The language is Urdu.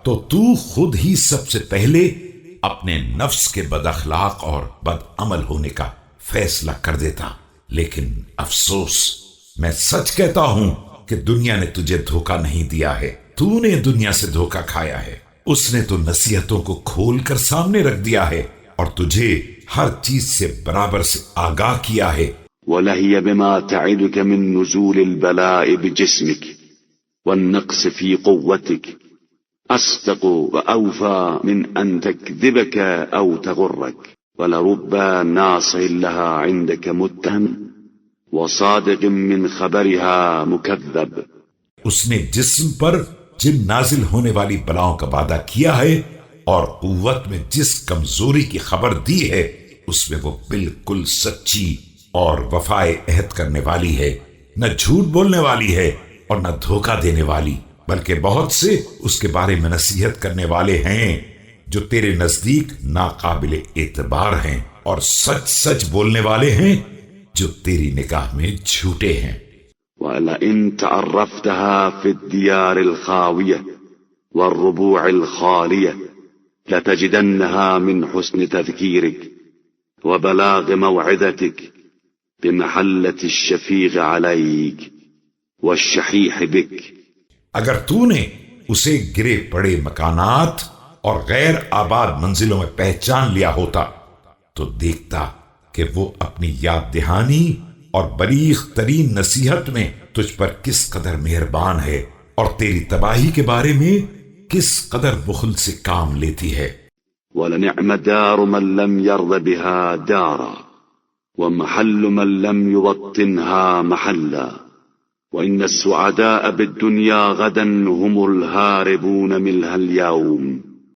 تو تو خود ہی سب سے پہلے اپنے نفس کے بد اخلاق اور بد عمل ہونے کا فیصلہ کر دیتا، لیکن افسوس، میں سچ کہتا ہوں کہ دنیا نے تجھے دھوکہ نہیں دیا ہے، تو نے دنیا سے دھوکہ کھایا ہے۔ اس نے تو نصیحتوں کو کھول کر سامنے رکھ دیا ہے اور تجھے ہر چیز سے برابر سے آگاہ کیا ہے۔ وَلَهِيَ بِمَا تَعِدُكَ مِن نُزُولِ الْبَلَاءِ بِجِسْمِكَ وَالنَّقْصِ فِي قُوَّتِكَ أَصْدَقُ وَأَوْفَى مِنْ أَنْ تَكْذِبَكَ أَوْ تَغُرَّكَ وَلَرُبَّ نَاصِحٍ لَهَا عِنْدَكَ مُتَّهَمٍ وَصَادِقٍ مِّنْ خَبَرِهَا مُكَذَّبٍ۔ اس نے جسم پر جن نازل ہونے والی بلاؤں کا وعدہ کیا ہے اور قوت میں جس کمزوری کی خبر دی ہے، اس میں وہ بالکل سچی اور وفائے عہد کرنے والی ہے، نہ جھوٹ بولنے والی ہے اور نہ دھوکہ دینے والی، بلکہ بہت سے اس کے بارے میں نصیحت کرنے والے ہیں جو تیرے نزدیک ناقابل اعتبار ہیں، اور سچ سچ بولنے والے ہیں جو تیری نگاہ میں جھوٹے ہیں۔ وَلَئِن تَعَرَّفْتَهَا فِي الدِّيَارِ الْخَاوِيَةِ وَالرُّبُوعِ الْخَالِيَةِ لَتَجِدَنَّهَا مِنْ حُسْنِ تَذْكِيرِكَ وَبَلَاغِ مَوْعِظَتِكَ بِمَحَلَّةِ الشَّفِيقِ عَلَيْكَ وَالشَّحِيحِ بِكَ۔ اگر تو نے اسے گرے پڑے مکانات اور غیر آباد منزلوں میں پہچان لیا ہوتا تو دیکھتا کہ وہ اپنی یاد دہانی اور بلیغ ترین نصیحت میں تجھ پر کس قدر مہربان ہے اور تیری تباہی کے بارے میں کس قدر بخل سے کام لیتی ہے۔ وَلَنِعْمَ دَارُ مَن لَّمْ يَرْضَ بِهَا دَارًا وَمَحَلُّ مَن لَّمْ يُوَطِّنْهَا مَحَلًّا وَإِنَّ السُّعَدَاءَ بِالدُّنْيَا غَدًا هُمُ الْهَارِبُونَ مِنْهَا الْيَوْمَ